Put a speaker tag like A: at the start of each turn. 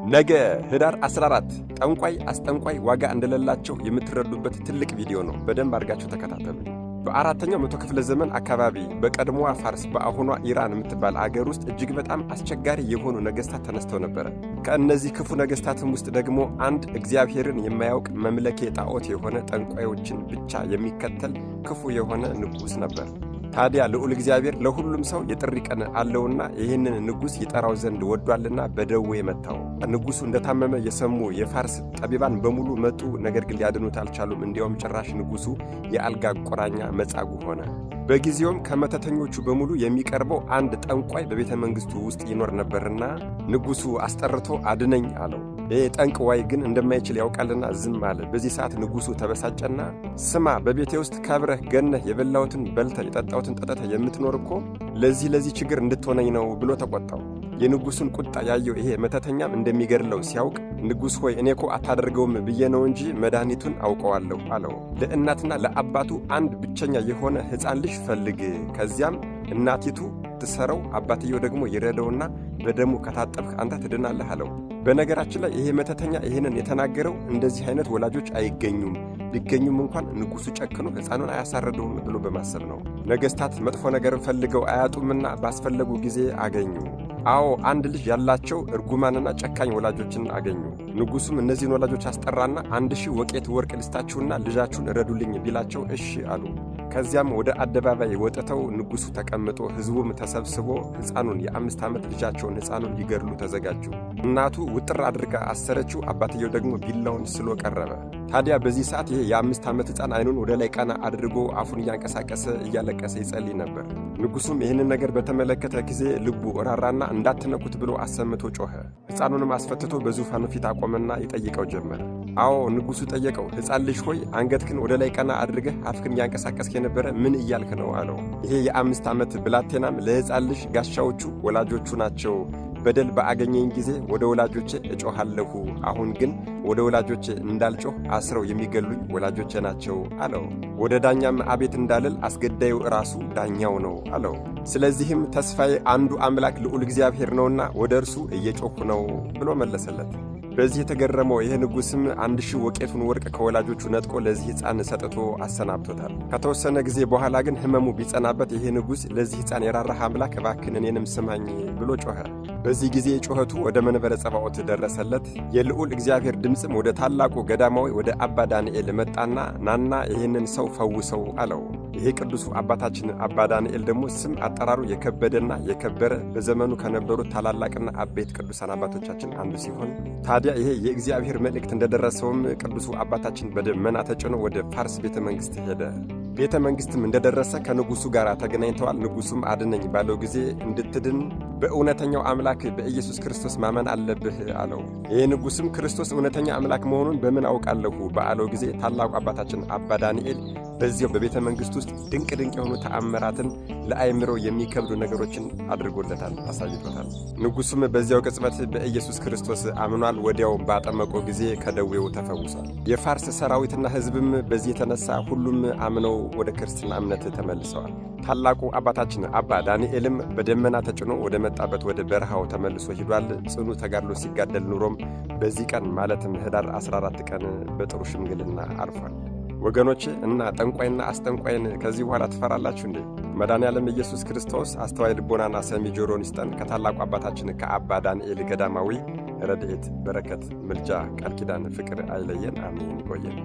A: ነገ ህዳር 14 ጠንቋይ አስጠንቋይ ዋጋ እንደሌላቸው የምትረዱበት ትልቅ ቪዲዮ ነው። በደንብ አድርጋችሁ ተከታተሉ። በአራተኛው መቶ ክፍለ ዘመን አካባቢ በቀድሞዋ ፋርስ በአሁኗ ኢራን የምትባል አገር ውስጥ እጅግ በጣም አስቸጋሪ የሆኑ ነገሥታት ተነስተው ነበረ። ከእነዚህ ክፉ ነገሥታትም ውስጥ ደግሞ አንድ እግዚአብሔርን የማያውቅ መምለኬ ጣዖት የሆነ ጠንቋዮችን ብቻ የሚከተል ክፉ የሆነ ንጉሥ ነበር። ታዲያ ልዑል እግዚአብሔር ለሁሉም ሰው የጥሪ ቀን አለውና ይህንን ንጉሥ ይጠራው ዘንድ ወዷልና በደዌ መታው። ንጉሡ እንደታመመ የሰሙ የፋርስ ጠቢባን በሙሉ መጡ። ነገር ግን ሊያድኑት አልቻሉም። እንዲያውም ጭራሽ ንጉሡ የአልጋ ቁራኛ መጻጉዕ ሆነ። በጊዜውም ከመተተኞቹ በሙሉ የሚቀርበው አንድ ጠንቋይ በቤተ መንግሥቱ ውስጥ ይኖር ነበርና ንጉሡ አስጠርቶ አድነኝ አለው። ጠንቋይ ግን እንደማይችል ያውቃልና ዝም አለ። በዚህ ሰዓት ንጉሡ ተበሳጨና ስማ፣ በቤቴ ውስጥ ከብረህ ገነህ የበላሁትን በልተህ የጠጣሁትን ጠጥተህ የምትኖር እኮ ለዚህ ችግር እንድትሆነኝ ነው ብሎ ተቆጣው። የንጉሡን ቁጣ ያየው ይሄ መተተኛም እንደሚገድለው ሲያውቅ ንጉሥ ሆይ እኔ እኮ አታደርገውም ብዬ ነው እንጂ መድኃኒቱን አውቀዋለሁ አለው። ለእናትና ለአባቱ አንድ ብቸኛ የሆነ ሕፃን ልጅ ፈልግ፣ ከዚያም እናቲቱ ትሰረው፣ አባትየው ደግሞ ይረደውና በደሙ ከታጠብህ አንተ ትድናለህ አለው። በነገራችን ላይ ይሄ መተተኛ ይህንን የተናገረው እንደዚህ አይነት ወላጆች አይገኙም፣ ቢገኙም እንኳን ንጉሡ ጨክኖ ሕፃኑን አያሳርደውም ብሎ በማሰብ ነው። ነገሥታት መጥፎ ነገር ፈልገው አያጡምና ባስፈለጉ ጊዜ አገኙ። አዎ አንድ ልጅ ያላቸው እርጉማንና ጨካኝ ወላጆችን አገኙ። ንጉሡም እነዚህን ወላጆች አስጠራና 1000 ወቄት ወርቅ ልስጣችሁና ልጃችሁን እረዱልኝ ቢላቸው እሺ አሉ። ከዚያም ወደ አደባባይ ወጥተው ንጉሡ ተቀምጦ ሕዝቡም ተሰብስቦ ሕፃኑን የ5 ዓመት ልጃቸውን ሕፃኑን ሊገድሉ ተዘጋጁ። እናቱ ውጥር አድርጋ አሰረችው፣ አባትየው ደግሞ ቢላውን ስሎ ቀረበ። ታዲያ በዚህ ሰዓት ይሄ የ5 ዓመት ሕፃን ዓይኑን ወደ ላይ ቀና አድርጎ አፉን እያንቀሳቀሰ እያለቀሰ ይጸልይ ነበር። ንጉሡም ይህንን ነገር በተመለከተ ጊዜ ልቡ ራራና እንዳትነኩት ብሎ አሰምቶ ጮኸ። ሕፃኑንም አስፈትቶ በዙፋኑ ፊት አቆመና ይጠይቀው ጀመረ። አዎ ንጉሡ ጠየቀው፣ ሕፃን ልጅ ሆይ አንገትክን ወደ ላይ ቀና አድርገህ አፍክን እያንቀሳቀስክ የነበረ ምን እያልክ ነው አለው። ይሄ የ5 ዓመት ብላቴናም ለሕፃን ልጅ ጋሻዎቹ ወላጆቹ ናቸው። በደል በአገኘኝ ጊዜ ወደ ወላጆቼ እጮኻለሁ። አሁን ግን ወደ ወላጆቼ እንዳልጮህ አስረው የሚገሉኝ ወላጆቼ ናቸው አለው። ወደ ዳኛም አቤት እንዳልል አስገዳዩ ራሱ ዳኛው ነው አለው። ስለዚህም ተስፋዬ አንዱ አምላክ ልዑል እግዚአብሔር ነውና ወደ እርሱ እየጮኹ ነው ብሎ መለሰለት። በዚህ የተገረመው ይሄ ንጉሥም 1000 ወቄቱን ወርቅ ከወላጆቹ ነጥቆ ለዚህ ሕፃን ሰጥቶ አሰናብቶታል። ከተወሰነ ጊዜ በኋላ ግን ሕመሙ ቢጸናበት ይሄ ንጉሥ ለዚህ ሕፃን የራራህ አምላክ እባክህን እኔንም ስማኝ ብሎ ጮኸ። በዚህ ጊዜ ጩኸቱ ወደ መንበረ ጸባዖት ደረሰለት። የልዑል እግዚአብሔር ድምፅም ወደ ታላቁ ገዳማዊ ወደ አባ ዳንኤል መጣና ናና ይህንን ሰው ፈውሰው አለው። ይሄ ቅዱሱ አባታችን አባ ዳንኤል ደግሞ ስም አጠራሩ የከበደና የከበረ በዘመኑ ከነበሩት ታላላቅና አበይት ቅዱሳን አባቶቻችን አንዱ ሲሆን ታዲያ ይሄ የእግዚአብሔር መልእክት እንደደረሰውም ቅዱሱ አባታችን በደመና ተጭኖ ወደ ፋርስ ቤተ መንግሥት ሄደ። ቤተ መንግሥትም እንደደረሰ ከንጉሡ ጋር ተገናኝተዋል። ንጉሡም አድነኝ ባለው ጊዜ እንድትድን በእውነተኛው አምላክ በኢየሱስ ክርስቶስ ማመን አለብህ አለው። ይህ ንጉሥም ክርስቶስ እውነተኛ አምላክ መሆኑን በምን አውቃለሁ በአለው ጊዜ ታላቁ አባታችን አባ ዳንኤል በዚያው በቤተ መንግሥት ውስጥ ድንቅ የሆኑ ተአምራትን ለአእምሮ የሚከብዱ ነገሮችን አድርጎለታል፣ አሳይቶታል። ንጉሡም በዚያው ቅጽበት በኢየሱስ ክርስቶስ አምኗል። ወዲያው ባጠመቀው ጊዜ ከደዌው ተፈውሷል። የፋርስ ሰራዊትና ሕዝብም በዚህ የተነሳ ሁሉም አምነው ወደ ክርስትና እምነት ተመልሰዋል። ታላቁ አባታችን አባ ዳንኤልም በደመና ተጭኖ ወደ መጣበት ወደ በረሃው ተመልሶ ሂዷል። ጽኑ ተጋድሎ ሲጋደል ኑሮም በዚህ ቀን ማለትም ህዳር 14 ቀን በጥሩ ሽምግልና አርፏል። ወገኖቼ እና ጠንቋይና አስጠንቋይን ከዚህ በኋላ ትፈራላችሁ እንዴ? መድኃኔዓለም ኢየሱስ ክርስቶስ አስተዋይ ልቦናና ሰሚ ጆሮን ይስጠን። ከታላቁ አባታችን ከአባ ዳንኤል ገዳማዊ ረድኤት፣ በረከት፣ ምልጃ፣ ቃል ኪዳን፣ ፍቅር አይለየን። አሜን። ይቆየን።